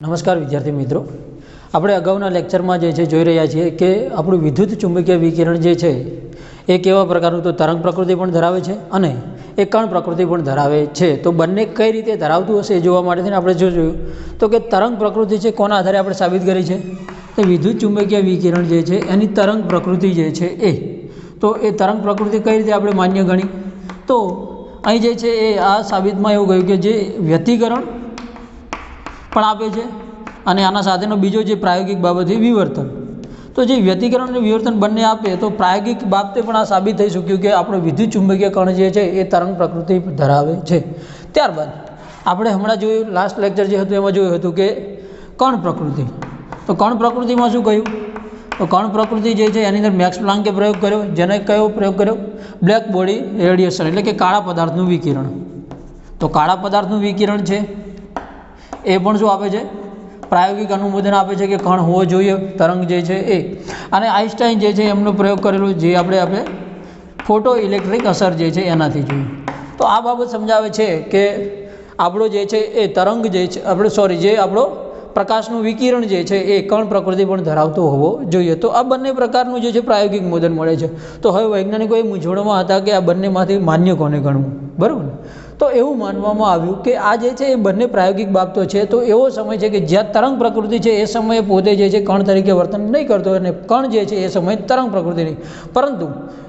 નમસ્કાર વિદ્યાર્થી મિત્રો, આપણે અગાઉના લેક્ચરમાં જે છે જોઈ રહ્યા છીએ કે આપણું વિદ્યુત ચુંબકીય વિકિરણ જે છે એ કેવા પ્રકારનું તો તરંગ પ્રકૃતિ પણ ધરાવે છે અને એ કણ પ્રકૃતિ પણ ધરાવે છે. તો બંને કઈ રીતે ધરાવતું હશે એ જોવા માટે આપણે જોયું તો કે તરંગ પ્રકૃતિ છે કોના આધારે આપણે સાબિત કરી છે તો વિદ્યુત ચુંબકીય વિકિરણ જે છે એની તરંગ પ્રકૃતિ જે છે તો એ તરંગ પ્રકૃતિ કઈ રીતે આપણે માન્ય ગણી તો અહીં જે છે એ આ સાબિતમાં એવું કહ્યું કે જે વ્યતિકરણ પણ આપે છે અને આના સાથેનો બીજો જે પ્રાયોગિક બાબત છે વિવર્તન. તો જે વ્યતિકરણ અને વિવર્તન બંને આપે તો પ્રાયોગિક બાબતે પણ આ સાબિત થઈ શક્યું કે આપણો વિદ્યુત ચુંબકીય કણ જે છે એ તરંગ પ્રકૃતિ ધરાવે છે. ત્યારબાદ આપણે હમણાં જોયું લાસ્ટ લેક્ચર જે હતું એમાં જોયું હતું કે કણ પ્રકૃતિ. તો કણ પ્રકૃતિમાં શું કહ્યું તો કણ પ્રકૃતિ જે છે એની અંદર મેક્સ પ્લાન્કે પ્રયોગ કર્યો. જેને કયો પ્રયોગ કર્યો બ્લેક બોડી રેડિયેશન એટલે કે કાળા પદાર્થનું વિકિરણ. તો કાળા પદાર્થનું વિકિરણ છે એ પણ શું આપે છે પ્રાયોગિક અનુમોદન આપે છે કે કણ હોવો જોઈએ તરંગ જે છે એ. અને આઇન્સ્ટાઈન જે છે એમનો પ્રયોગ કરેલો જે આપણે ફોટો ઇલેક્ટ્રિક અસર જે છે એનાથી જોયું. તો આ બાબત સમજાવે છે કે આપણો જે છે એ તરંગ જે છે જે આપણો પ્રકાશનું વિકિરણ જે છે એ કણ પ્રકૃતિ પણ ધરાવતો હોવો જોઈએ. તો આ બંને પ્રકારનું જે છે પ્રાયોગિક મોદન મળે છે. તો હવે વૈજ્ઞાનિકો એ મૂંઝવણમાં હતા કે આ બંનેમાંથી માન્ય કોને ગણવું, બરાબર ને. તો એવું માનવામાં આવ્યું કે આ જે છે એ બંને પ્રાયોગિક બાબતો છે. તો એવો સમય છે કે જ્યાં તરંગ પ્રકૃતિ છે એ સમયે પોતે જે છે કણ તરીકે વર્તન નહીં કરતો અને કણ જે છે એ સમયે તરંગ પ્રકૃતિ નહીં, પરંતુ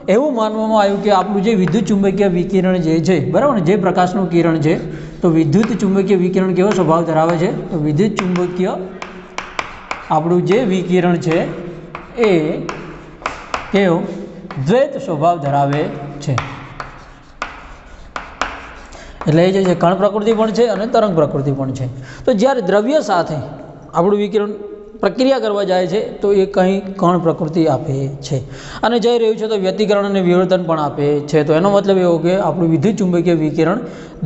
એવું માનવામાં આવ્યું કે આપણું જે વિદ્યુત ચુંબકીય વિકિરણ જે છે, બરાબર ને, જે પ્રકાશનું કિરણ છે તો વિદ્યુત ચુંબકીય વિકિરણ કેવો સ્વભાવ ધરાવે છે તો વિદ્યુત ચુંબકીય આપણું જે વિકિરણ છે એ કેવો દ્વૈત સ્વભાવ ધરાવે છે. એટલે એ જે છે કણ પ્રકૃતિ પણ છે અને તરંગ પ્રકૃતિ પણ છે. તો જ્યારે દ્રવ્ય સાથે આપણું વિકિરણ પ્રક્રિયા કરવા જાય છે તો એ કંઈ કણ પ્રકૃતિ આપે છે અને જઈ રહ્યું છે તો વ્યતિકરણ અને વિવર્તન પણ આપે છે. તો એનો મતલબ એવો કે આપણું વિદ્યુત ચુંબકીય વિકિરણ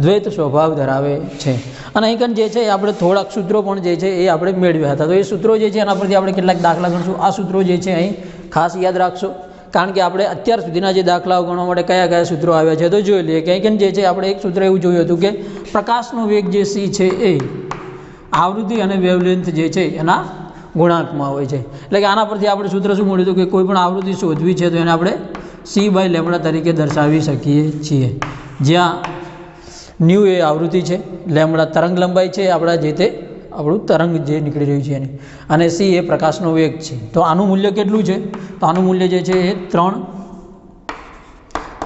દ્વૈત સ્વભાવ ધરાવે છે. અને અહીં જે છે આપણે થોડાક સૂત્રો પણ જે છે એ આપણે મેળવ્યા હતા. તો એ સૂત્રો જે છે એના પરથી આપણે કેટલાક દાખલા ગણશું. આ સૂત્રો જે છે અહીં ખાસ યાદ રાખશો, કારણ કે આપણે અત્યાર સુધીના જે દાખલાઓ ગણવા માટે કયા કયા સૂત્રો આવ્યા છે તો જોઈ લઈએ. કંઈક જે છે આપણે એક સૂત્ર એવું જોયું હતું કે પ્રકાશનો વેગ જે c છે એ આવૃત્તિ અને વેવલેન્થ જે છે એના ગુણાંકમાં હોય છે. એટલે કે આના પરથી આપણે સૂત્ર શું મળ્યું હતું કે કોઈ પણ આવૃત્તિ શોધવી છે તો એને આપણે c/λ તરીકે દર્શાવી શકીએ છીએ, જ્યાં ન્યૂ એ આવૃત્તિ છે, લેમડા તરંગ લંબાઈ છે આપણા જે તે આપણું તરંગ જે નીકળી રહ્યું છે એની, અને સી એ પ્રકાશનો વેગ છે. તો આનું મૂલ્ય કેટલું છે તો આનું મૂલ્ય જે છે એ 3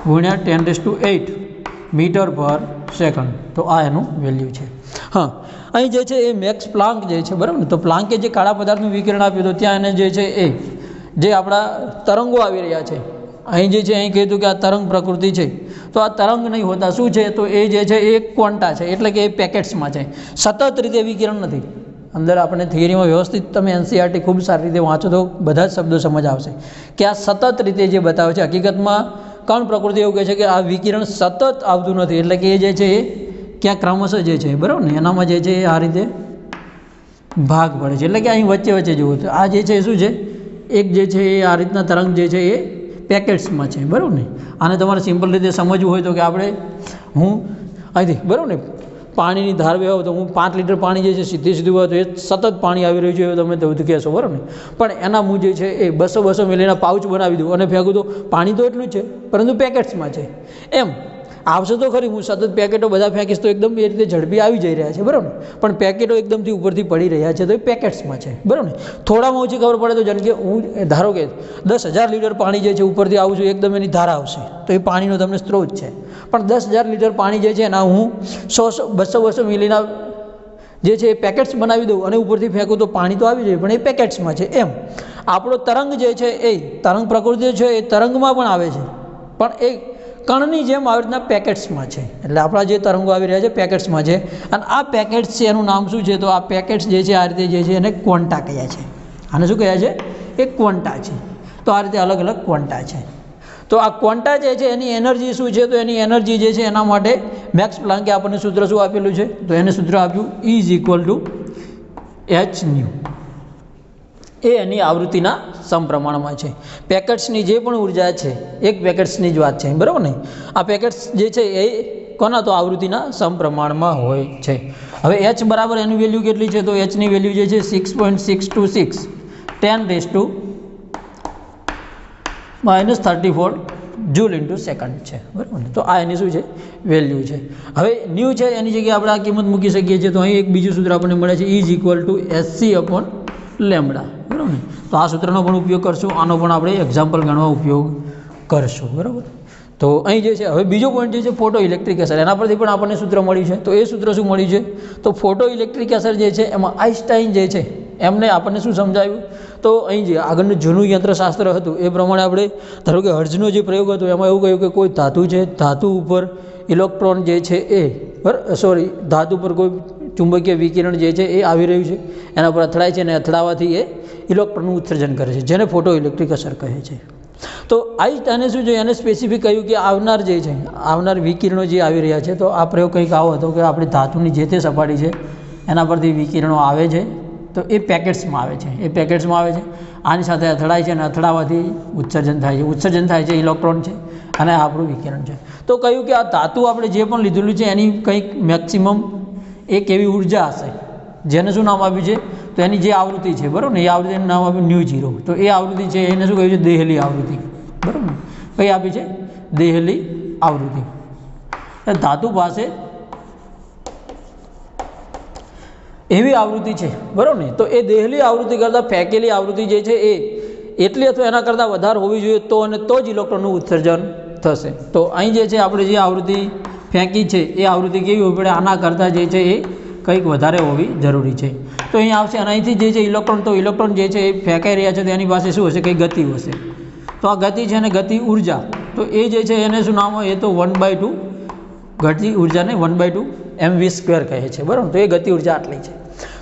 × 10⁸ મીટર પર સેકન્ડ. તો આ એનું વેલ્યુ છે. હા, અહીં જે છે એ મેક્સ પ્લાન્ક જે છે, બરાબર ને, તો પ્લાન્કે જે કાળા પદાર્થનું વિકિરણ આપ્યું તો ત્યાં એને જે છે એ જે આપણા તરંગો આવી રહ્યા છે અહીં જે છે અહીં કીધું કે આ તરંગ પ્રકૃતિ છે. તો આ તરંગ નહીં હોતા શું છે તો એ જે છે એ ક્વોન્ટા છે, એટલે કે એ પેકેટ્સમાં છે, સતત રીતે વિકિરણ નથી. અંદર આપણે થિયરીમાં વ્યવસ્થિત તમે એનસીઈઆરટી ખૂબ સારી રીતે વાંચો તો બધા જ શબ્દો સમજ આવશે કે આ સતત રીતે જે બતાવે છે. હકીકતમાં કણ પ્રકૃતિ એવું કહે છે કે આ વિકિરણ સતત આવતું નથી, એટલે કે એ જે છે એ ક્યાં ક્રમશઃ જે છે, બરાબર ને, એનામાં જે છે એ આ રીતે ભાગ પડે છે. એટલે કે અહીં વચ્ચે વચ્ચે જોવું તો આ જે છે શું છે એક જે છે એ આ રીતના તરંગ જે છે એ પેકેટ્સમાં છે, બરાબર ને. આને તમારે સિમ્પલ રીતે સમજવું હોય તો કે આપણે હું અહીંથી, બરાબર ને, પાણીની ધાર વેવો તો હું 5 લીટર પાણી જે છે સીધું હોય તો એ સતત પાણી આવી રહ્યું છે એવું તમે તો કહેશો, બરાબર ને. પણ એના હું જે છે એ 200 મિલીના પાઉચ બનાવી દઉં અને ફેંકું તો પાણી તો એટલું જ છે પરંતુ પેકેટ્સમાં છે. એમ આવશે તો ખરી, હું સતત પેકેટો બધા ફેંકીશ તો એકદમ એ રીતે ઝડપી આવી જઈ રહ્યા છે, બરાબર ને, પણ પેકેટો એકદમથી ઉપરથી પડી રહ્યા છે તો એ પેકેટ્સમાં છે, બરાબર ને. થોડામાં ઓછી ખબર પડે તો જેમ કે હું ધારો કે 10,000 લીટર પાણી જે છે ઉપરથી આવું છું, એકદમ એની ધારા આવશે તો એ પાણીનો તમને સ્ત્રોત છે. પણ 10,000 લીટર પાણી જે છે એના હું 200 મિલીના જે છે એ પેકેટ્સ બનાવી દઉં અને ઉપરથી ફેંકું તો પાણી તો આવી જાય પણ એ પેકેટ્સમાં છે. એમ આપણો તરંગ જે છે એ તરંગ પ્રકૃતિ છે એ તરંગમાં પણ આવે છે પણ એ કણની જેમ આવી રીતના પેકેટ્સમાં છે. એટલે આપણા જે તરંગો આવી રહ્યા છે પેકેટ્સમાં છે અને આ પેકેટ્સ છે એનું નામ શું છે તો આ પેકેટ્સ જે છે આ રીતે જે છે એને ક્વોન્ટા કહ્યા છે. આને શું કહ્યા છે એ ક્વોન્ટા છે. તો આ રીતે અલગ અલગ ક્વોન્ટા છે. તો આ ક્વોન્ટા જે છે એની એનર્જી શું છે તો એની એનર્જી જે છે એના માટે મેક્સ પ્લાન્કે આપણને સૂત્ર શું આપેલું છે તો એને સૂત્ર આપ્યું E=hν. એ એની આવૃત્તિના સમપ્રમાણમાં છે. પેકેટ્સની જે પણ ઉર્જા છે એક પેકેટ્સની જ વાત છે, બરાબર ને. આ પેકેટ્સ જે છે એ કોના તો આવૃત્તિના સમપ્રમાણમાં હોય છે. હવે એચ બરાબર એની વેલ્યુ કેટલી છે તો એચની વેલ્યુ જે છે 6.626 10⁻34 જૂલ ઇન્ટુ સેકન્ડ છે, બરાબર ને. તો આ એની શું છે વેલ્યુ છે. હવે ન્યૂ છે એની જગ્યાએ આપણે આ કિંમત મૂકી શકીએ છીએ. તો અહીં એક બીજું સૂત્ર આપણને મળે છે E=SC/λ, બરાબર ને. તો આ સૂત્રનો પણ ઉપયોગ કરશું, આનો પણ આપણે એક્ઝામ્પલ ગણવા ઉપયોગ કરશું, બરાબર. તો અહીં જે છે હવે બીજો પોઈન્ટ જે છે ફોટો ઇલેક્ટ્રિક અસર, એના પરથી પણ આપણને સૂત્ર મળ્યું છે. તો એ સૂત્ર શું મળ્યું છે તો ફોટો ઇલેક્ટ્રિક અસર જે છે એમાં આઈન્સ્ટાઈન જે છે એમને આપણને શું સમજાવ્યું તો અહીં જે આગળનું જૂનું યંત્રશાસ્ત્ર હતું એ પ્રમાણે આપણે ધારો કે હર્ટ્ઝનો જે પ્રયોગ હતો એમાં એવું કહ્યું કે કોઈ ધાતુ છે, ધાતુ ઉપર ઇલેક્ટ્રોન જે છે એ ધાતુ પર કોઈ ચુંબકીય વિકિરણ જે છે એ આવી રહ્યું છે, એના પર અથડાય છે અને અથડાવાથી એ ઇલેક્ટ્રોનનું ઉત્સર્જન કરે છે, જેને ફોટો ઇલેક્ટ્રિક અસર કહે છે. તો આઈન્સ્ટાઈને શું છે એને સ્પેસિફિક કહ્યું કે આવનાર વિકિરણો જે આવી રહ્યા છે તો આ પ્રયોગ કંઈક આવો હતો કે આપણી ધાતુની જે તે સપાટી છે એના પરથી વિકિરણો આવે છે તો એ પેકેટ્સમાં આવે છે, આની સાથે અથડાય છે અને અથડાવાથી ઉત્સર્જન થાય છે ઇલેક્ટ્રોન છે અને આ આપણું વિકિરણ છે. તો કહ્યું કે આ ધાતુ આપણે જે પણ લીધેલું છે એની કંઈક મેક્સિમમ એક એવી ઉર્જા હશે જેને શું નામ આપ્યું છે તો એની જે આવૃત્તિ છે, બરાબર ને, એ આવૃત્તિનું નામ આપ્યું ν0. તો એ આવૃત્તિ છે એને શું કહ્યું છે દેહલી આવૃત્તિ, બરાબર ને. કઈ આપી છે દેહલી આવૃત્તિ. ધાતુ પાસે એવી આવૃત્તિ છે, બરાબર ને. તો એ દેહલી આવૃત્તિ કરતાં ફેંકેલી આવૃત્તિ જે છે એ એટલી અથવા એના કરતાં વધારે હોવી જોઈએ તો જ ઇલેક્ટ્રોનનું ઉત્સર્જન થશે. તો અહીં જે છે આપણે જે આવૃત્તિ ફેંકી છે એ આવૃત્તિ કેવી હોવી પડે, આના કરતાં જે છે એ કંઈક વધારે હોવી જરૂરી છે. તો અહીં આવશે અને અહીંથી જે છે ઇલેક્ટ્રોન જે છે એ ફેંકાઈ રહ્યા છે તો એની પાસે શું હશે કંઈ ગતિ હશે. તો આ ગતિ છે અને ગતિ ઉર્જા, તો એ જે છે એને શું નામ હોય એ તો 1/2 ગતિ ઉર્જાને 1/2 mv² કહે છે, બરાબર. તો એ ગતિ ઉર્જા આટલી છે.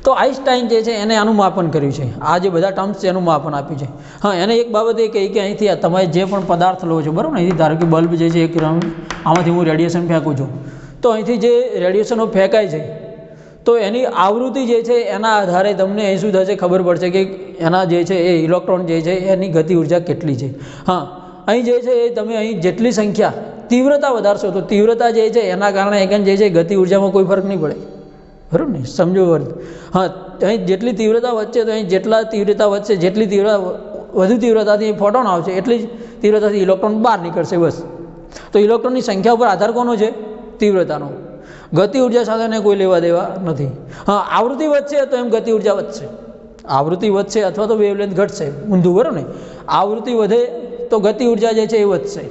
તો આઈન્સ્ટાઈન જે છે એને આનું માપન કર્યું છે, આ જે બધા ટર્મ્સ છે એનું માપન આપ્યું છે. હા, એને એક બાબત એ કહી કે અહીંથી તમે જે પણ પદાર્થ લો છો, બરાબર ને, અહીંથી ધારો કે બલ્બ જે છે આમાંથી હું રેડિયેશન ફેંકું છું તો અહીંથી જે રેડિયેશનો ફેંકાય છે તો એની આવૃત્તિ જે છે એના આધારે તમને અહીં શું થશે ખબર પડશે કે એના જે છે એ ઇલેક્ટ્રોન જે છે એની ગતિ ઉર્જા કેટલી છે. હા, અહીં જે છે એ તમે અહીં જેટલી સંખ્યા તીવ્રતા વધારશો તો તીવ્રતા જે છે એના કારણે એકન જે છે ગતિ ઉર્જામાં કોઈ ફરક નહીં પડે, બરાબર ને, સમજો વર્ત. હા, અહીં જેટલી તીવ્રતા વધશે તો અહીં જેટલા તીવ્રતા વધશે વધુ તીવ્રતાથી ફોટોન આવશે એટલી જ તીવ્રતાથી ઇલેક્ટ્રોન બહાર નીકળશે, બસ. તો ઇલેક્ટ્રોનની સંખ્યા ઉપર આધાર કોનો છે તીવ્રતાનો, ગતિ ઉર્જા સાથે કોઈ લેવા દેવા નથી. હા, આવૃત્તિ વધશે તો એમ ગતિ ઉર્જા વધશે, આવૃત્તિ વધશે અથવા તો વેવલેન્થ ઘટશે, ઊંધું, બરાબર ને. આવૃત્તિ વધે તો ગતિ ઉર્જા જે છે એ વધશે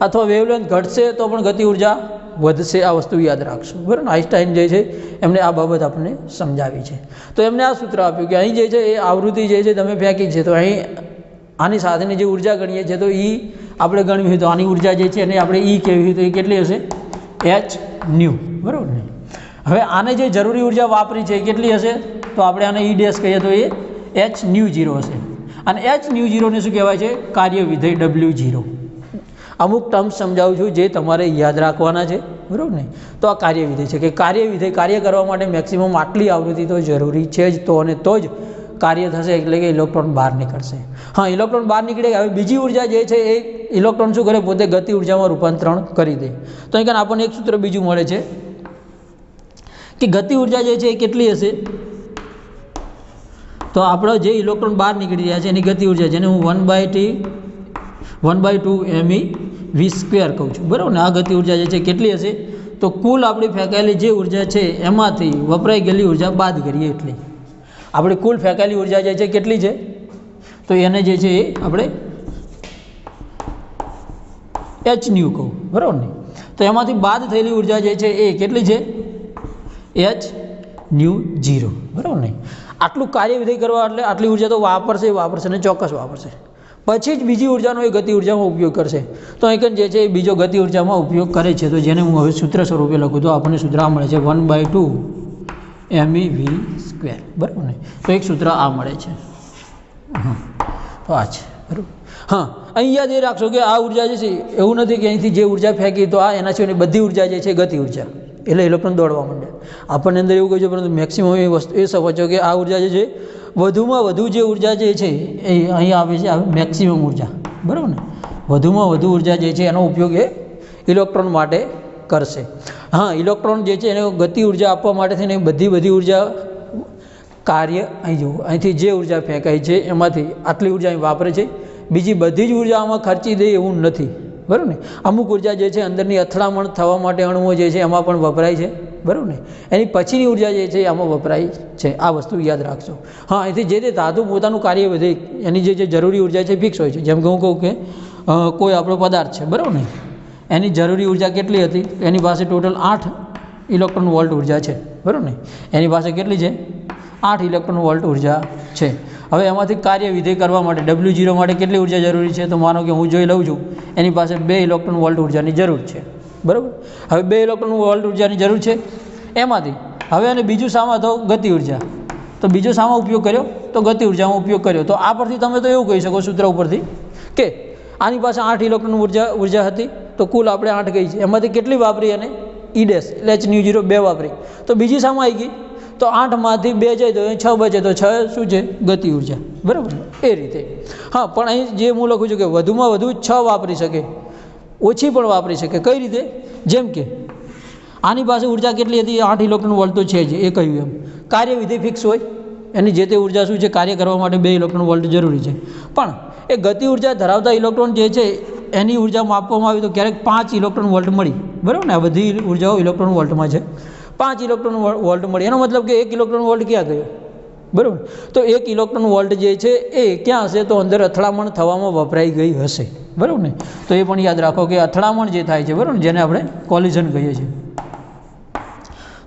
અથવા વેવલેન્થ ઘટશે તો પણ ગતિ ઉર્જા વધશે. આ વસ્તુ યાદ રાખશું, બરાબર. આઈન્સ્ટાઈન જે છે એમણે આ બાબત આપણને સમજાવી છે. તો એમને આ સૂત્ર આપ્યું કે અહીં જે છે એ આવૃત્તિ જે છે તમે ફેંકી છે તો અહીં આની સાથેની જે ઉર્જા ગણીએ છીએ તો આપણે ગણવી હોય તો આની ઉર્જા જે છે એને આપણે કહેવી હોય તો એ કેટલી હશે hν, બરાબર ને. હવે આને જે જરૂરી ઉર્જા વાપરી છે એ કેટલી હશે તો આપણે આને E' કહીએ તો એ hν0 હશે. અને hν0 ને શું કહેવાય છે કાર્ય વિધેય W0. અમુક ટર્મ્સ સમજાવું છું જે તમારે યાદ રાખવાના છે, બરાબર ને. તો આ કાર્ય વિધેય છે કે કાર્ય કરવા માટે મેક્સિમમ આટલી આવૃત્તિ તો જરૂરી છે જ, તો જ કાર્ય થશે, એટલે કે ઇલેક્ટ્રોન બહાર નીકળશે. હા, ઇલેક્ટ્રોન બહાર નીકળે. હવે બીજી ઉર્જા જે છે એ ઇલેક્ટ્રોન શું કરે પોતે ગતિ ઉર્જામાં રૂપાંતરણ કરી દે. તો અહીં આપણને એક સૂત્ર બીજું મળે છે કે ગતિ ઉર્જા જે છે એ કેટલી હશે તો આપણો જે ઇલેક્ટ્રોન બહાર નીકળી રહ્યા છે એની ગતિ ઉર્જા જેને હું 1/2 mv² કહું છું, બરાબર ને. આ ગતિ ઉર્જા જે છે કેટલી હશે તો કુલ આપણી ફેંકાયેલી જે ઉર્જા છે એમાંથી વપરાઈ ગયેલી ઉર્જા બાદ કરીએ એટલે આપણી કુલ ફેંકાયેલી ઉર્જા જે છે કેટલી છે તો એને જે છે એ આપણે hν કહું, બરાબર ને. તો એમાંથી બાદ થયેલી ઉર્જા જે છે એ કેટલી છે hν0, બરાબર ને. આટલું કાર્ય વિધેય કરવા એટલે આટલી ઉર્જા તો વાપરશે અને ચોક્કસ વાપરશે, પછી જ બીજી ઉર્જાનો એ ગતિ ઉર્જામાં ઉપયોગ કરશે. તો અહીં જે છે એ બીજો ગતિ ઉર્જામાં ઉપયોગ કરે છે. તો જેને હું હવે સૂત્ર સ્વરૂપે લખું તો આપણને સૂત્ર આ મળે છે 1/2 mv², બરાબર ને. તો એક સૂત્ર આ મળે છે. હા, તો આ છે, બરાબર. હા, અહીં યાદ એ રાખશો કે આ ઉર્જા જે છે એવું નથી કે અહીંથી જે ઉર્જા ફેંકી તો આ એના સિવાયની બધી ઉર્જા જે છે ગતિ ઉર્જા, એટલે ઇલેક્ટ્રોન દોડવા માંડે. આપણને અંદર એવું કહ્યું છે પરંતુ મેક્સિમમ એ વસ્તુ એ સમજો કે આ ઉર્જા જે છે વધુમાં વધુ જે ઉર્જા જે છે એ અહીં આવે છે મેક્સિમમ ઉર્જા, બરાબર ને. વધુમાં વધુ ઉર્જા જે છે એનો ઉપયોગ એ ઇલેક્ટ્રોન માટે કરશે. હા, ઇલેક્ટ્રોન જે છે એને ગતિ ઉર્જા આપવા માટે થઈને બધી ઉર્જા કાર્ય અહીં જુઓ, અહીંથી જે ઉર્જા ફેંકાય છે એમાંથી આટલી ઉર્જા અહીં વાપરે છે, બીજી બધી જ ઉર્જા આમાં ખર્ચી દે એવું નથી, બરાબર ને. અમુક ઉર્જા જે છે અંદરની અથડામણ થવા માટે અણુઓ જે છે એમાં પણ વપરાય છે, બરાબર ને. એની પછીની ઉર્જા જે છે આમાં વપરાય છે. આ વસ્તુ યાદ રાખજો. હા, અહીંથી જે તે ધાતુ પોતાનું કાર્ય વધે એની જે જરૂરી ઉર્જા છે ફિક્સ હોય છે. જેમ કે હું કહું કે કોઈ આપણો પદાર્થ છે, બરાબર ને, એની જરૂરી ઉર્જા કેટલી હતી? એની પાસે ટોટલ 8 ઇલેક્ટ્રોન વોલ્ટ ઉર્જા છે, બરાબર ને. એની પાસે કેટલી છે? 8 ઇલેક્ટ્રોન વોલ્ટ ઉર્જા છે. હવે એમાંથી કાર્ય વિધેય કરવા માટે W0 માટે કેટલી ઉર્જા જરૂરી છે? તો માનો કે હું જોઈ લઉં છું એની પાસે 2 ઇલેક્ટ્રોન વોલ્ટ ઉર્જાની જરૂર છે, બરાબર. હવે 2 ઇલેક્ટ્રોન વોલ્ટ ઉર્જાની જરૂર છે એમાંથી હવે અને બીજું શામાં તો ગતિ ઉર્જા, તો બીજો શામાં ઉપયોગ કર્યો? તો ગતિ ઉર્જામાં ઉપયોગ કર્યો. તો આ પરથી તમે તો એવું કહી શકો સૂત્ર ઉપરથી કે આની પાસે 8 ઇલેક્ટ્રોન ઉર્જા હતી, તો કુલ આપણે 8 ગઈ છે, એમાંથી કેટલી વાપરી? અને E ડેશ એટલે H0 2 વાપરી. તો બીજી શામાં આવી ગઈ? તો 8માંથી 2 જાય તો 6 બચે, તો 6 શું છે? ગતિ ઉર્જા, બરાબર. એ રીતે. હા, પણ અહીં જે હું લખું છું કે વધુમાં વધુ 6 વાપરી શકે, ઓછી પણ વાપરી શકે. કઈ રીતે? જેમ કે આની પાસે ઉર્જા કેટલી હતી? 8 ઇલેક્ટ્રોન વોલ્ટ તો છે જ, એ કહ્યું એમ. કાર્ય વિધેય ફિક્સ હોય, એની જે તે ઉર્જા શું છે કાર્ય કરવા માટે 2 ઇલેક્ટ્રોન વોલ્ટ જરૂરી છે. પણ એ ગતિ ઉર્જા ધરાવતા ઇલેક્ટ્રોન જે છે એની ઉર્જા માપવામાં આવી તો ક્યારેક 5 ઇલેક્ટ્રોન વોલ્ટ મળી, બરાબર ને. આ બધી ઉર્જાઓ ઇલેક્ટ્રોન વોલ્ટમાં છે. 5 ઇલેક્ટ્રોન વોલ્ટ મળી, એનો મતલબ કે 1 ઇલેક્ટ્રોન વોલ્ટ ક્યાં ગયો? બરાબર. તો 1 ઇલેક્ટ્રોન વોલ્ટ જે છે એ ક્યાં હશે? તો અંદર અથડામણ થવામાં વપરાઈ ગઈ હશે, બરાબર ને. તો એ પણ યાદ રાખો કે અથડામણ જે થાય છે, બરાબર, જેને આપણે કોલિઝન કહીએ છીએ,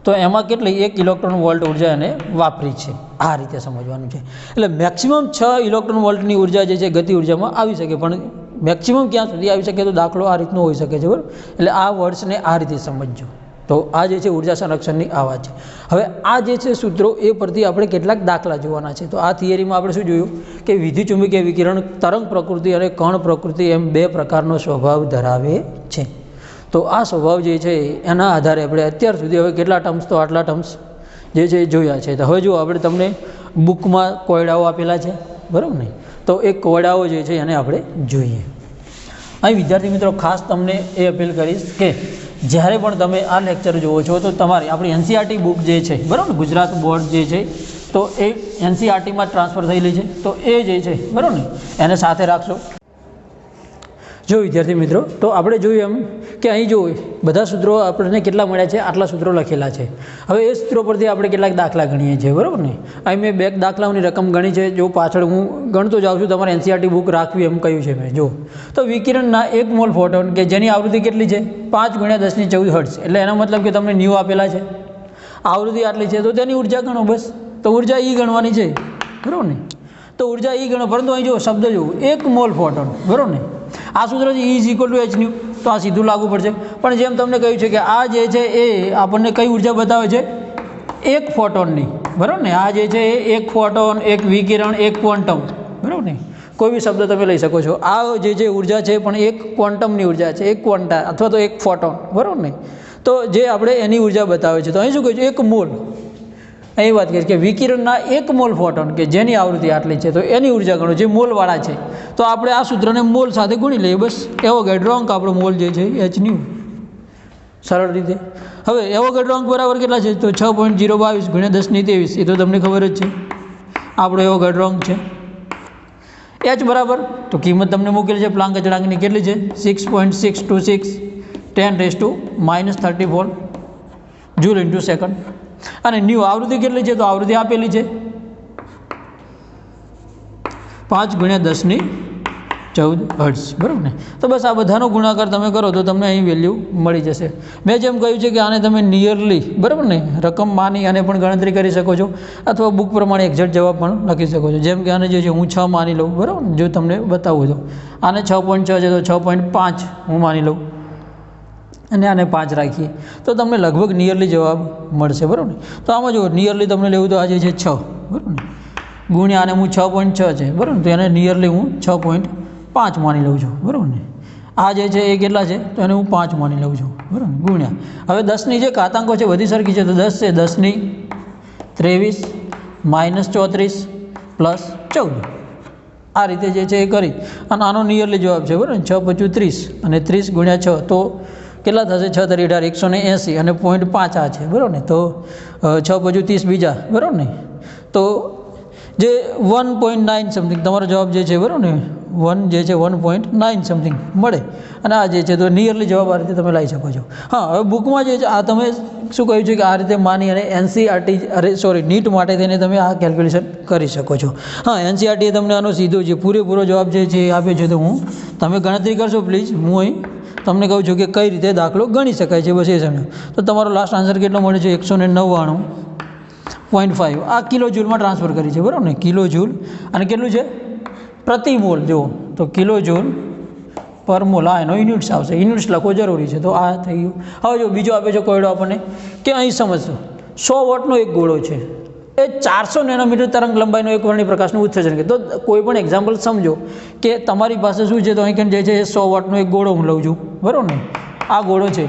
તો એમાં કેટલી? 1 ઇલેક્ટ્રોન વોલ્ટ ઉર્જા એને વાપરી છે. આ રીતે સમજવાનું છે. એટલે મેક્સિમમ 6 ઇલેક્ટ્રોન વોલ્ટની ઉર્જા જે છે ગતિ ઉર્જામાં આવી શકે, પણ મેક્સિમમ ક્યાં સુધી આવી શકે? તો દાખલો આ રીતનો હોઈ શકે છે, બરાબર. એટલે આ વર્ડ્સને આ રીતે સમજજો. તો આ જે છે ઉર્જા સંરક્ષણની આ વાત છે. હવે આ જે છે સૂત્રો એ પરથી આપણે કેટલાક દાખલા જોવાના છે. તો આ થિયરીમાં આપણે શું જોયું કે વિદ્યુતચુંબકીય વિકિરણ તરંગ પ્રકૃતિ અને કણ પ્રકૃતિ એમ 2 પ્રકારનો સ્વભાવ ધરાવે છે. તો આ સ્વભાવ જે છે એના આધારે આપણે અત્યાર સુધી હવે કેટલા ટર્મ્સ? તો આટલા ટર્મ્સ જે છે એ જોયા છે. તો હવે જો આપણે તમને બુકમાં કોયડાઓ આપેલા છે, બરાબર ને. તો એ કોયડાઓ જે છે એને આપણે જોઈએ. અહીં વિદ્યાર્થી મિત્રો ખાસ તમને એ અપીલ કરીશ કે જ્યારે પણ તમે આ લેક્ચર જુઓ છો તો તમારી આપણી NCERT બુક જે છે, બરાબર ને, ગુજરાત બોર્ડ જે છે તો એ NCERTમાં ટ્રાન્સફર થયેલી છે, તો એ જે છે, બરાબર ને, એને સાથે રાખશો. જો વિદ્યાર્થી મિત્રો, તો આપણે જોયું એમ કે અહીં જો બધા સૂત્રો આપણને કેટલા મળ્યા છે? આટલા સૂત્રો લખેલા છે. હવે એ સૂત્રો પરથી આપણે કેટલાક દાખલા ગણીએ છીએ, બરાબર ને. અહીં મેં 2 દાખલાઓની રકમ ગણી છે. જો પાછળ હું ગણતો જાઉં છું, તમારે NCERT બુક રાખવી એમ કહ્યું છે મેં. જો તો વિકિરણના 1 મોલ ફોટોન કે જેની આવૃત્તિ કેટલી છે? 5 × 1014 હર્ટ્ઝ. એટલે એનો મતલબ કે તમને ન્યૂ આપેલા છે, આવૃત્તિ આટલી છે, તો તેની ઉર્જા ગણો બસ. તો ઉર્જા E ગણવાની છે, બરાબર ને. તો ઉર્જા E ગણો, પરંતુ અહીં જો શબ્દ જોવું, 1 મોલ ફોટોન, બરાબર ને. આ સૂત્ર છે E = H ન્યૂ, તો આ સીધું લાગુ પડશે. પણ જેમ તમને કહ્યું છે કે આ જે છે એ આપણને કઈ ઉર્જા બતાવે છે? 1 ફોટોનની, બરાબર ને. આ જે છે એ 1 ફોટોન, 1 વિકિરણ, 1 ક્વોન્ટમ, બરાબર ને. કોઈ બી શબ્દ તમે લઈ શકો છો. આ જે ઉર્જા છે પણ 1 ક્વોન્ટમની ઉર્જા છે, 1 ક્વોન્ટા અથવા તો 1 ફોટોન, બરાબર ને. તો જે આપણે એની ઉર્જા બતાવે છે. તો અહીં શું કહ્યું છે? 1 મોલ. અહીં વાત કરીએ કે વિકિરણના 1 મોલ ફોટોન કે જેની આવૃત્તિ આટલી છે, તો એની ઉર્જા ગણો જે મોલવાળા છે. તો આપણે આ સૂત્રને મોલ સાથે ગુણી લઈએ, બસ. એવોગાડ્રો અંક આપણો મોલ જે છે H ન્યૂ, સરળ રીતે. હવે એવોગાડ્રો અંક બરાબર કેટલા છે? તો 6.022 × 1023. એ તો તમને ખબર જ છે, આપણો એવોગાડ્રો અંક છે. H બરાબર, તો કિંમત તમને મૂકેલી છે પ્લાન્ક અચળાંકની, કેટલી છે? 6.626 10⁻34 J/s. અને ન્યૂ આવૃત્તિ કેટલી છે? તો આવૃત્તિ આપેલી છે 5 × 1014 હર્ટ્ઝ, બરાબર ને. તો બસ આ બધાનો ગુણાકાર તમે કરો તો તમને અહીં વેલ્યુ મળી જશે. મેં જેમ કહ્યું છે કે આને તમે નિયરલી, બરાબર ને, રકમ માની અને પણ ગણતરી કરી શકો છો, અથવા બુક પ્રમાણે એક્ઝેક્ટ જવાબ પણ લખી શકો છો. જેમ કે આને જે છે હું 6 માની લઉં, બરાબર ને, જો તમને બતાવું તો આને 6.6 છે તો 6.5 હું માની લઉં, અને આને 5 રાખીએ તો તમને લગભગ નિયરલી જવાબ મળશે, બરાબર ને. તો આમાં જો નિયરલી તમને લેવું તો આ જે છે 6, બરાબર ને, ગુણ્યા આને હું 6.6 છે, બરાબર ને, તો એને નિયરલી હું 6.5 માની લઉં છું, બરાબર ને. આ જે છે એ કેટલા છે? તો એને હું 5 માની લઉં છું, બરાબર, ગુણ્યા. હવે 10ની જે ઘાતાંકો છે બધી સરખી છે, તો 10 છે, 10ની 23 -34 +14. આ રીતે જે છે એ કરી અને આનો નિયરલી જવાબ છે, બરાબર ને, 6 × 25 30 અને 30 × 6 તો કેટલા થશે? 6 તરી 18 180 અને 0.5 આ છે, બરાબર ને? તો 6 × 30 બીજા, બરાબર ને? તો જે 1.9 સમથિંગ તમારો જવાબ જે છે, બરાબર ને? 1 જે છે 1.9 સમથિંગ મળે. અને આ જે છે તો નિયરલી જવાબ આ રીતે તમે લાવી શકો છો. હા, હવે બુકમાં જે છે આ તમે શું કહ્યું છે કે આ રીતે માની અને નીટ માટે થઈને તમે આ કેલ્ક્યુલેશન કરી શકો છો. હા, NCERT તમને આનો સીધો જે પૂરેપૂરો જવાબ જે છે એ આપ્યો છે. તો તમે ગણતરી કરશો પ્લીઝ. હું અહીં તમને કહું છું કે કઈ રીતે દાખલો ગણી શકાય છે, બસ એ સમજો. તો તમારો લાસ્ટ આન્સર કેટલો મળે છે? 199.5. આ કિલો જૂલમાં ટ્રાન્સફર કરી છે, બરાબર ને? Kilo joule. અને કેટલું છે? પ્રતિ મોલ. જુઓ તો કિલો જૂલ પર મોલ. આ એનો યુનિટ્સ આવશે. યુનિટ્સ લખવો જરૂરી છે. તો આ થઈ ગયું. હવે જો બીજો આપે છે કોયડો આપણને કે અહીં સમજશો 100 વોટનો એક ગોળો છે, એ 400 નેનોમીટર તરંગ લંબાઈનો એક વર્ણિય પ્રકાશનું ઉત્સર્જન કરે. તો કોઈ પણ એક્ઝામ્પલ સમજો કે તમારી પાસે શું છે, તો અહીં જે છે 100 વોટનો એક ગોળો હું લઉં છું, બરાબર ને? આ ગોળો છે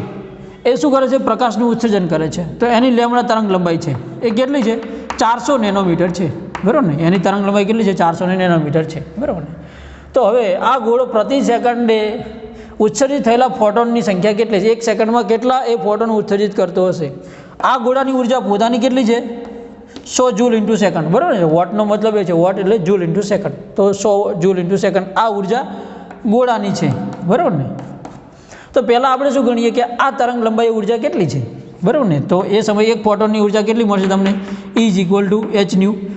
એ શું કરે છે? પ્રકાશનું ઉત્સર્જન કરે છે. તો એની લેમડા તરંગ લંબાઈ છે એ કેટલી છે? 400 નેનોમીટર છે, બરાબર ને? એની તરંગ લંબાઈ કેટલી છે? 400 નેનોમીટર છે, બરાબર ને? તો હવે આ ગોળો પ્રતિ સેકન્ડે ઉત્સર્જિત થયેલા ફોટોનની સંખ્યા કેટલી છે? એક સેકન્ડમાં કેટલા એ ફોટોન ઉત્સર્જિત કરતો હશે? આ ગોળાની ઉર્જા પોતાની કેટલી છે? 100 જૂલ ઇન્ટુ સેકન્ડ, બરાબર છે? વોટનો મતલબ એ છે, વોટ એટલે જૂલ ઇન્ટુ સેકન્ડ. તો 100 જૂલ ઇન્ટુ સેકન્ડ આ ઉર્જા ગોળાની છે, બરાબર ને? તો પહેલાં આપણે શું ગણીએ કે આ તરંગ લંબાઈ ઉર્જા કેટલી છે, બરાબર ને? તો એ સમયે એક ફોટોનની ઉર્જા કેટલી મળશે તમને? E = hν.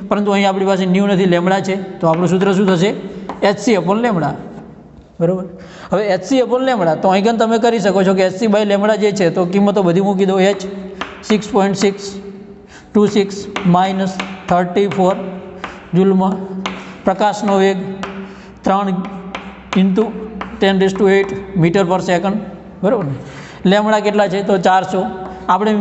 પરંતુ અહીં આપણી પાસે ન્યૂ નથી, લેમડા છે. તો આપણું સૂત્ર શું થશે? hc/લેમડા, બરાબર? હવે hc/લેમડા તો અહીં તમે કરી શકો છો કે hc/લેમડા જે છે તો કિંમતો બધી મૂકી દો. h 6.626 - 34 જૂલમાં. પ્રકાશનો વેગ 3 × 10⁸ મીટર પર સેકન્ડ, બરાબર ને? લેમડા કેટલા છે? તો 400. આપણે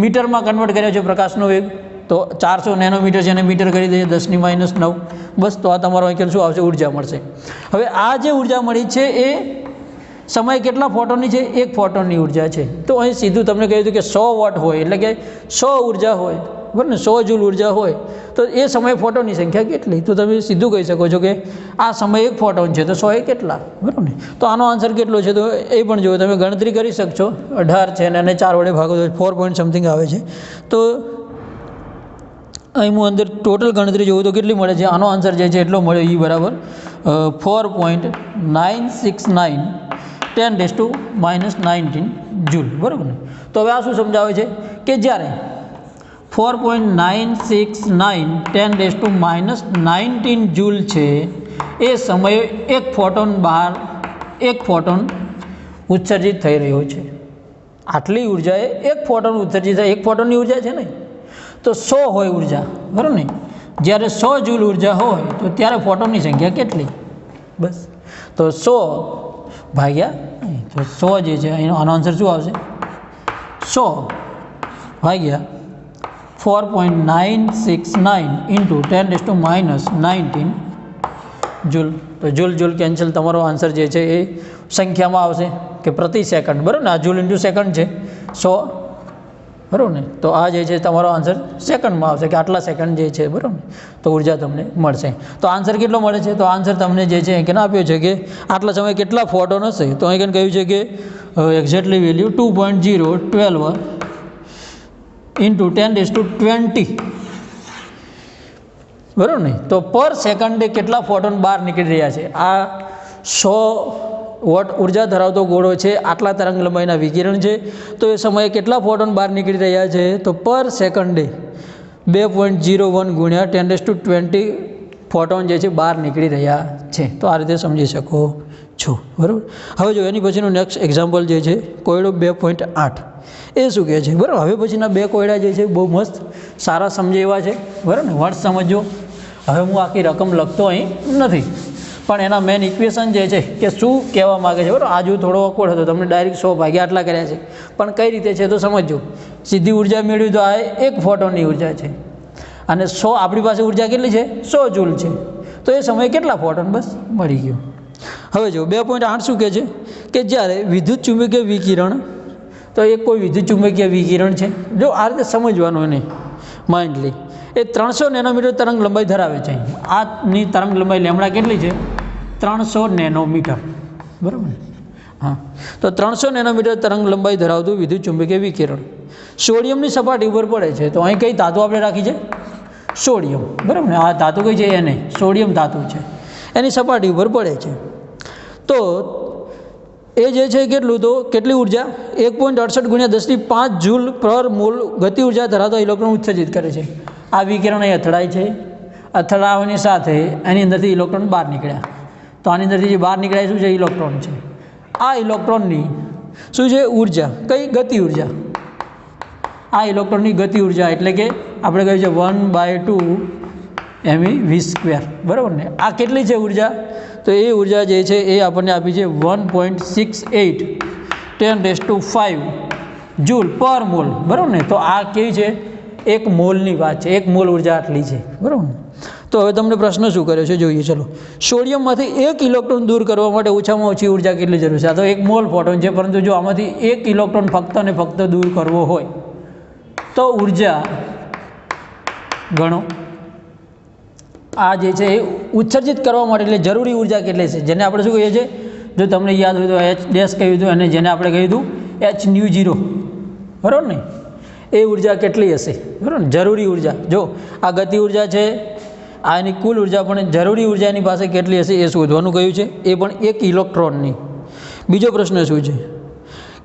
મીટરમાં કન્વર્ટ કર્યા છે પ્રકાશનો વેગ. તો 400 નેનોમીટર છે એને મીટર કરી દઈએ 10⁻9. બસ. તો આ તમારો અહીં શું આવશે? ઉર્જા મળશે. હવે આ જે ઉર્જા મળી છે એ સમય કેટલા ફોટોનની છે? એક ફોટોનની ઉર્જા છે. તો અહીં સીધું તમને કહ્યું હતું કે 100 વોટ હોય એટલે કે 100 ઉર્જા હોય, બરાબર ને? 100 જૂલ ઉર્જા હોય તો એ સમયે ફોટોનની સંખ્યા કેટલી? તો તમે સીધું કહી શકો છો કે આ સમયે એક ફોટોન છે તો 100 એ કેટલા, બરાબર ને? તો આનો આન્સર કેટલો છે? તો એ પણ જો તમે ગણતરી કરી શકશો. 18 છે અને 4 વડે ભાગો તો 4 પોઈન્ટ સમથિંગ આવે છે. તો અહીં હું અંદર ટોટલ ગણતરી જોઉં તો કેટલી મળે છે? આનો આન્સર જે છે એટલો મળ્યો. E = 4.969 10⁻19 જૂલ, બરાબર ને? તો હવે આ શું સમજાવે છે કે જ્યારે 4.969 10⁻19 જૂલ છે એ સમયે એક ફોટોન ઉત્સર્જિત થઈ રહ્યો છે. આટલી ઉર્જાએ એક ફોટોન ઉત્સર્જિત થાય. એક ફોટોનની ઉર્જા છે ને, તો 100 હોય ઉર્જા, બરાબર ને? જ્યારે 100 જૂલ ઉર્જા હોય તો ત્યારે ફોટોનની સંખ્યા કેટલી? બસ. તો 100 તો 100 જે છે એનો આનો આન્સર શું આવશે? 100 4.969 × 10⁻19 જૂલ. તો જૂલ કેન્સલ. તમારો આન્સર જે છે એ સંખ્યામાં આવશે કે પ્રતિ સેકન્ડ, બરાબર ને? આ જૂલ ઇન્ટુ સેકન્ડ છે 100, બરાબર ને? તો આ જે છે તમારો આન્સર સેકન્ડમાં આવશે કે આટલા સેકન્ડ જે છે, બરાબર ને? તો ઉર્જા તમને મળશે. તો આન્સર કેટલો મળે છે? તો આન્સર તમને જે છે કે આપ્યો છે કે આટલા સમયે કેટલા ફોટોન હશે? તો અહીં કહ્યું છે કે એક્ઝેક્ટલી વેલ્યુ 2.012 × 10⁻20, બરાબર ને? તો પર સેકન્ડે કેટલા ફોટોન બહાર નીકળી રહ્યા છે? આ 100 વોટ ઉર્જા ધરાવતો ગોળો છે, આટલા તરંગ લંબાઈના વિકિરણ છે. તો એ સમયે કેટલા ફોટોન બહાર નીકળી રહ્યા છે? તો પર સેકન્ડે 2.01 × 10⁻20 ફોટોન જે છે બહાર નીકળી રહ્યા છે. તો આ રીતે સમજી શકો છો, બરાબર? હવે જો એની પછીનું નેક્સ્ટ એક્ઝામ્પલ જે છે કોયડો 2.8 એ શું કહે છે, બરાબર? હવે પછીના બે કોયડા જે છે બહુ મસ્ત સારા સમજે એવા છે, બરાબર ને? વર્ડ સમજો. હવે હું આખી રકમ લખતો અહીં નથી, પણ એના મેન ઇક્વેશન જે છે કે શું કહેવા માગે છે, બરાબર? આજુ થોડો અકોડ હતો, તમને ડાયરેક્ટ 100 ભાગ્યા આટલા કર્યા છે, પણ કઈ રીતે છે તો સમજો. સીધી ઉર્જા મેળવી તો આ એક ફોટોનની ઉર્જા છે અને 100 આપણી પાસે ઉર્જા કેટલી છે? 100 જૂલ છે. તો એ સમયે કેટલા ફોટોન? બસ મળી ગયું. હવે જો 2.8 શું કહે છે કે જ્યારે વિદ્યુત ચુંબકીય વિકિરણ, તો એ કોઈ વિદ્યુત ચુંબકીય વિકિરણ છે, જો આ રીતે સમજવાનું એને માઇન્ડલી, એ 300 નેનોમીટર તરંગ લંબાઈ ધરાવે છે. આની તરંગ લંબાઈ લેમડા કેટલી છે? 300 નેનોમીટર, બરાબર? હા, તો 300 નેનોમીટર તરંગ લંબાઈ ધરાવતું વિદ્યુત ચુંબકીય વિકિરણ સોડિયમની સપાટી ઉપર પડે છે. તો અહીં કઈ ધાતુ આપણે રાખી છે? સોડિયમ. બરાબર ને? આ ધાતુ કઈ છે? એને સોડિયમ ધાતુ છે. એની સપાટી ઉપર પડે છે. તો એ જે છે કેટલું? તો કેટલી ઉર્જા? 1.68 × 10⁵ જૂલ પર મોલ ગતિ ઉર્જા ધરાવતા ઇલેક્ટ્રોન ઉત્સર્જિત કરે છે. આ વિકિરણ અહીં અથડાય છે. અથડાવાની સાથે એની અંદરથી ઇલેક્ટ્રોન બહાર નીકળ્યા. તો આની અંદરથી જે બહાર નીકળ્યા શું છે? ઇલેક્ટ્રોન છે. આ ઇલેક્ટ્રોનની શું છે? ઉર્જા. કઈ? ગતિ ઉર્જા. આ ઇલેક્ટ્રોનની ગતિ ઉર્જા એટલે કે આપણે કહ્યું છે 1/2 MeV². બરાબર ને? આ કેટલી છે ઉર્જા? તો એ ઉર્જા જે છે એ આપણને આપી છે 1.68 10⁵ જૂલ પર મોલ. બરાબર ને? તો આ કેવી છે? 1 મોલની વાત છે. 1 મોલ ઉર્જા આટલી છે. બરાબર ને? તો હવે તમને પ્રશ્ન શું કર્યો છે જોઈએ. ચલો, સોડિયમમાંથી 1 ઇલેક્ટ્રોન દૂર કરવા માટે ઓછામાં ઓછી ઉર્જા કેટલી જરૂર છે? આ તો 1 મોલ ફોટોન છે, પરંતુ જો આમાંથી 1 ઇલેક્ટ્રોન ફક્ત ને ફક્ત દૂર કરવો હોય તો ઉર્જા ગણો. આ જે છે એ ઉત્સર્જિત કરવા માટે એટલે જરૂરી ઉર્જા કેટલી છે? જેને આપણે શું કહીએ છીએ? જો તમને યાદ હોય તો H ડેશ કહ્યું હતું અને જેને આપણે કહ્યું હતું hν0. બરાબર ને? એ ઉર્જા કેટલી હશે? બરાબર ને? જરૂરી ઉર્જા. જો આ ગતિ ઉર્જા છે, આ એની કુલ ઉર્જા, પણ જરૂરી ઉર્જા એની પાસે કેટલી હશે એ શોધવાનું કહ્યું છે. એ પણ 1 ઇલેક્ટ્રોનની. બીજો પ્રશ્ન શું છે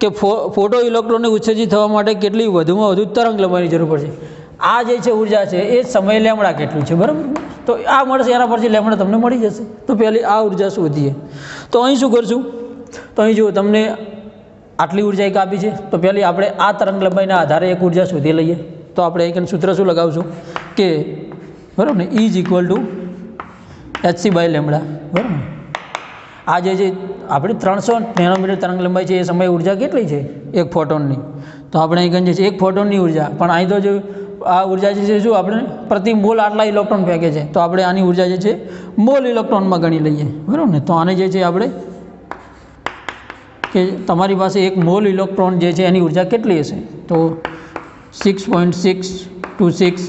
કે ફોટો ઇલેક્ટ્રોનને ઉત્સર્જિત થવા માટે કેટલી વધુમાં વધુ તરંગ લંબાઈની જરૂર પડશે? આ જે છે ઉર્જા છે એ સમય લેમડા કેટલું છે? બરાબર. તો આ મળશે, એના પરથી લેમડા તમને મળી જશે. તો પહેલી આ ઉર્જા શોધીએ. તો અહીં શું કરશું? તો અહીં જુઓ, તમને આટલી ઉર્જા એક આપી છે. તો પહેલી આપણે આ તરંગ લંબાઈના આધારે એક ઉર્જા શોધી લઈએ. તો આપણે એક સૂત્ર શું લગાવશું કે બરાબર ને, E = hc/λ. બરાબર ને? આ જે છે આપણી 300 નેનોમીટર તરંગ લંબાઈ છે એ સમયે ઉર્જા કેટલી છે? 1 ફોટોનની. તો આપણે અહીં ગણીએ છીએ 1 ફોટોનની ઉર્જા. પણ અહીં તો જો આ ઉર્જા જે છે શું આપણે પ્રતિ મોલ આટલા ઇલેક્ટ્રોન ફેંકે છે. તો આપણે આની ઉર્જા જે છે મોલ ઇલેક્ટ્રોનમાં ગણી લઈએ. બરાબર ને? તો આને જે છે આપણે કે તમારી પાસે 1 મોલ ઇલેક્ટ્રોન જે છે એની ઉર્જા કેટલી હશે? તો 6.626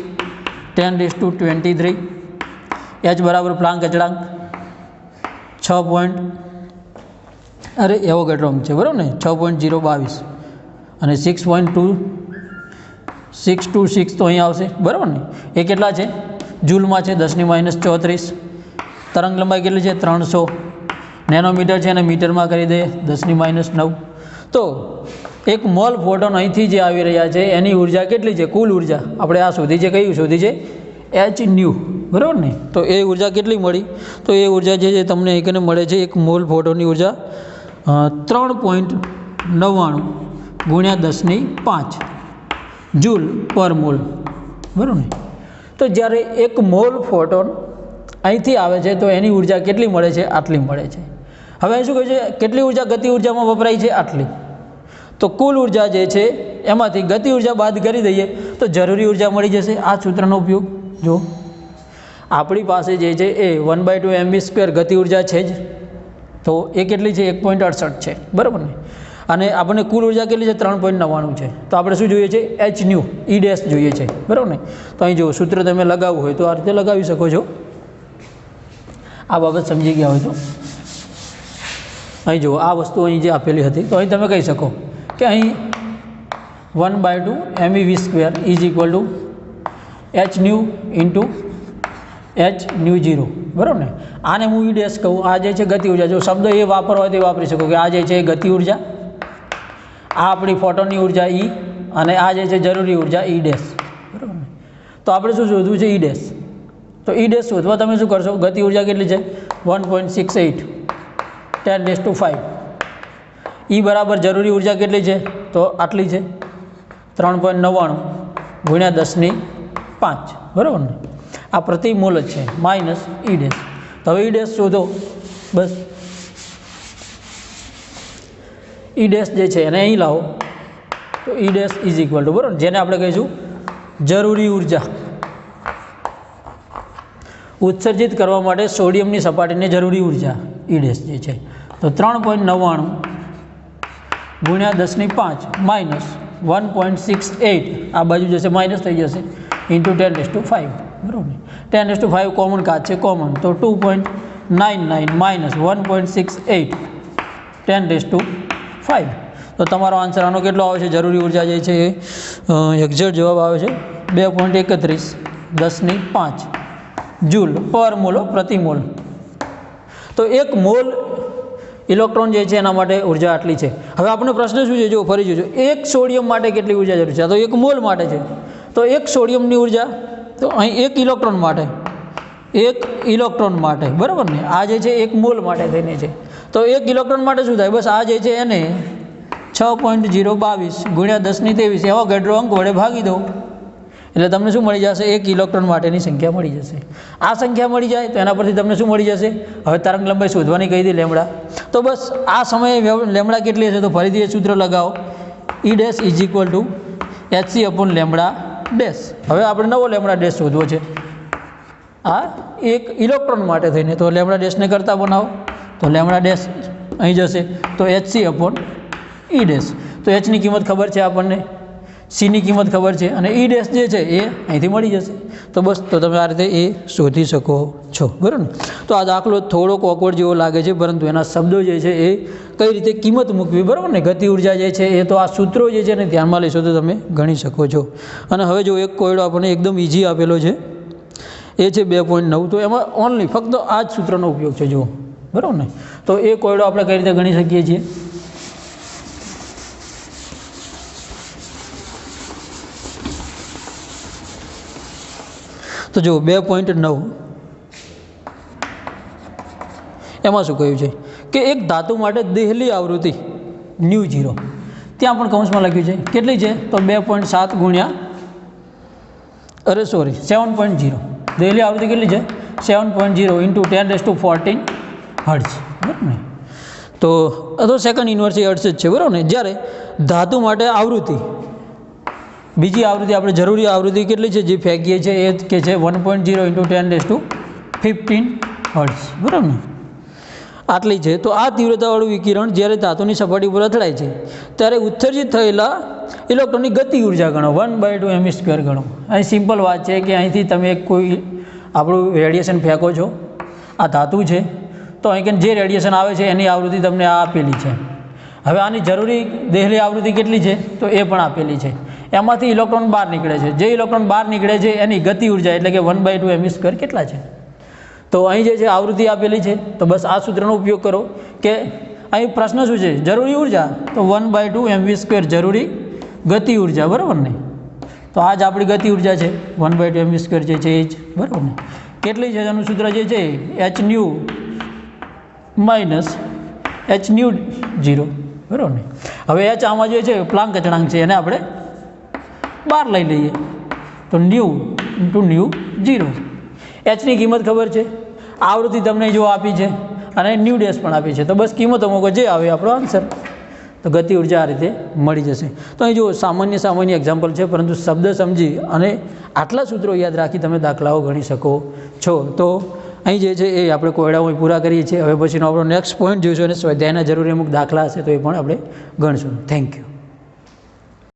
10⁻23. H બરાબર પ્લાન્ક અચળાંક 6. એવોગાડ્રો છે. બરાબર ને? 6.022 અને 6.2626 તો અહીં આવશે. બરાબર ને? એ કેટલા છે? જૂલમાં છે. 10⁻34. તરંગ લંબાઈ કેટલી છે? 300 નેનોમીટર છે અને મીટરમાં કરી દે 10⁻9. તો 1 મોલ ફોટોન અહીંથી જે આવી રહ્યા છે એની ઉર્જા કેટલી છે? કુલ ઉર્જા આપણે આ શોધી છે. કઈ શોધી છે? hν. બરાબર ને? તો એ ઉર્જા કેટલી મળી? તો એ ઉર્જા જે છે તમને એકને મળે છે 1 મોલ ફોટોનની ઉર્જા 3.99 × 10⁵ જૂલ પર મોલ. બરાબર ને? તો જ્યારે 1 મોલ ફોટોન અહીંથી આવે છે તો એની ઉર્જા કેટલી મળે છે? આટલી મળે છે. હવે શું કહે છે? કેટલી ઉર્જા ગતિ ઉર્જામાં વપરાય છે? આટલી. તો કુલ ઉર્જા જે છે એમાંથી ગતિ ઉર્જા બાદ કરી દઈએ તો જરૂરી ઉર્જા મળી જશે. આ સૂત્રનો ઉપયોગ જો આપણી પાસે જે છે એ 1/2 MeV² ગતિ ઉર્જા છે જ. તો એ કેટલી છે? 1.68 છે. બરાબર ને? અને આપણને કુલ ઉર્જા કેટલી છે? 3.99 છે. તો આપણે શું જોઈએ છે? hν, E ડેશ જોઈએ છે. બરાબર ને? તો અહીં જો સૂત્ર તમે લગાવવું હોય તો આ રીતે લગાવી શકો છો. આ બાબત સમજી ગયા હોય તો અહીં જુઓ, આ વસ્તુ અહીં જે આપેલી હતી તો અહીં તમે કહી શકો કે અહીં 1/2 MeV² = hν × hν0. બરાબર ને? આને હું E ડેશ કહું. આ જે છે ગતિ ઉર્જા. જો શબ્દ એ વાપરવા હોય તો વાપરી શકો કે આ જે છે ગતિ ઉર્જા, આ આપણી ફોટોનની ઉર્જા E, અને આ જે છે જરૂરી ઉર્જા E ડેશ. બરાબર ને? તો આપણે શું શોધવું છે? E dash. તો E ડેશ શોધવા તમે શું કરશો? ગતિ ઉર્જા કેટલી છે? 1.68 10⁵. E બરાબર જરૂરી ઉર્જા કેટલી છે? તો આટલી છે 3.99 × 10⁵. બરાબર ને? આ પ્રતિ મોલ જ છે માઇનસ E ડેશ. તો હવે E ડેશ શોધો. બસ E ડેશ જે છે એને અહીં લાવો. તો E ડેશ = બરાબર, જેને આપણે કહીશું જરૂરી ઉર્જા ઉત્સર્જિત કરવા માટે સોડિયમની સપાટીને જરૂરી ઉર્જા E ડેશ જે છે. તો 3.99 × 10⁵ -1.68 આ બાજુ જશે માઇનસ થઈ જશે × 10⁵. બરાબર ને? 10⁵ કોમન કાચ છે, કોમન. તો 2.99 - 1.68 10⁵ તો તમારો આન્સર આનો કેટલો આવે છે? જરૂરી ઉર્જા જે છે એ એક્ઝેક્ટ જવાબ આવે છે 2.31 10⁵ જૂલ પર મોલ પ્રતિ મોલ. તો 1 મોલ ઇલેક્ટ્રોન જે છે એના માટે ઉર્જા આટલી છે. હવે આપણને પ્રશ્ન શું છે? જો ફરી જોજો, 1 સોડિયમ માટે કેટલી ઉર્જા જરૂર છે? તો 1 મોલ માટે છે, તો 1 સોડિયમની ઉર્જા, તો અહીં 1 ઇલેક્ટ્રોન માટે, 1 ઇલેક્ટ્રોન માટે, બરાબર ને? આ જે છે 1 મોલ માટે થઈને છે. તો 1 ઇલેક્ટ્રોન માટે શું થાય? બસ આ જે છે એને 6.022 ગુણ્યા 10⁻23 એવા ગેડ્રો અંક વડે ભાગી દો એટલે તમને શું મળી જશે? 1 ઇલેક્ટ્રોન માટેની સંખ્યા મળી જશે. આ સંખ્યા મળી જાય તો એના પરથી તમને શું મળી જશે? હવે તરંગ લંબાઈ શોધવાની કહી દી લેમડા. તો બસ આ સમયે લેમડા કેટલી હશે? તો ફરીથી એ સૂત્ર લગાવો, E' = hc/λ'. હવે આપણે નવો લેમડા ' શોધવો છે, આ 1 ઇલેક્ટ્રોન માટે થઈને. તો લેમડા ને કરતા બનાવો તો લેમડા અહીં જશે, તો hc/E'. તો hની કિંમત ખબર છે આપણને, cની કિંમત ખબર છે, અને E' જે છે એ અહીંથી મળી જશે. તો બસ તો તમે આ રીતે એ શોધી શકો છો, બરાબર ને? તો આ દાખલો થોડોક ઓકવર્ડ જેવો લાગે છે, પરંતુ એના શબ્દો જે છે એ કઈ રીતે કિંમત મૂકવી, બરાબર ને? ગતિ ઉર્જા જે છે એ તો આ સૂત્રો જે છે ને ધ્યાનમાં લેશો તો તમે ગણી શકો છો. અને હવે જો એક કોયડો આપણને એકદમ ઇઝી આપેલો છે, એ છે 2.9. તો એમાં ઓનલી ફક્ત આ જ સૂત્રનો ઉપયોગ છે, જુઓ, બરાબર ને? તો એ કોયડો આપણે કઈ રીતે ગણી શકીએ છીએ? તો જો 2.9 એમાં શું કહ્યું છે કે એક ધાતુ માટે દેહલી આવૃત્તિ ν0 ત્યાં પણ કૌંસમાં લખ્યું છે કેટલી છે? તો 2.7 ગુણ્યા 7.0. દેહલી આવૃત્તિ કેટલી છે? 7.0 × 10⁻14 હર્ટ્ઝ, બરાબર ને? તો સેકન્ડ ઇન્વર્સ હર્ટ્ઝ જ છે, બરાબર ને? જ્યારે ધાતુ માટે આવૃત્તિ, બીજી આવૃત્તિ આપણે જરૂરી આવૃત્તિ કેટલી છે જે ફેંકીએ છીએ એ કે છે 1.0 × 10⁻15 હર્ટ્ઝ, બરાબર ને? આટલી છે. તો આ તીવ્રતાવાળું વિકિરણ જ્યારે ધાતુની સપાટી પર અથડાય છે ત્યારે ઉત્સર્જિત થયેલા ઇલેક્ટ્રોનની ગતિ ઉર્જા ગણો, 1/2 m². ગણો. અહીં સિમ્પલ વાત છે કે અહીંથી તમે કોઈ આપણું રેડિયેશન ફેંકો છો, આ ધાતુ છે, તો અહીં જે રેડિયેશન આવે છે એની આવૃત્તિ તમને આ આપેલી છે. હવે આની જરૂરી દેહલી આવૃત્તિ કેટલી છે? તો એ પણ આપેલી છે. એમાંથી ઇલેક્ટ્રોન બહાર નીકળે છે, જે ઇલેક્ટ્રોન બહાર નીકળે છે એની ગતિ ઉર્જા એટલે કે 1/2 m² કેટલા છે? તો અહીં જે છે આવૃત્તિ આપેલી છે, તો બસ આ સૂત્રનો ઉપયોગ કરો કે અહીં પ્રશ્ન શું છે? જરૂરી ઉર્જા, તો 1/2 mv² જરૂરી ગતિ ઉર્જા, બરાબર ને? તો આ જ આપણી ગતિ ઉર્જા છે, 1/2 mv² જે છે એ જ, બરાબર ને? કેટલી છે એનું સૂત્ર જે છે hν - hν0, બરાબર ને? હવે h આમાં જે છે પ્લાન્ક અચળાંક છે, એને આપણે બહાર લઈ લઈએ તો ν × ν0. hની કિંમત ખબર છે, આવૃત્તિ તમને જો આપી છે અને ν' પણ આપી છે, તો બસ કિંમતો મૂકો, જે આવે આપણો આન્સર. તો ગતિ ઉર્જા આ રીતે મળી જશે. તો અહીં જો સામાન્ય એક્ઝામ્પલ છે, પરંતુ શબ્દ સમજી અને આટલા સૂત્રો યાદ રાખી તમે દાખલાઓ ગણી શકો છો. તો અહીં જે છે એ આપણે કોયડાઓ પૂરા કરીએ છીએ. હવે પછીનો આપણો નેક્સ્ટ પોઈન્ટ જોઈશું અને સ્વાધ્યાયના જરૂરી અમુક દાખલા હશે તો એ પણ આપણે ગણશું. Thank you.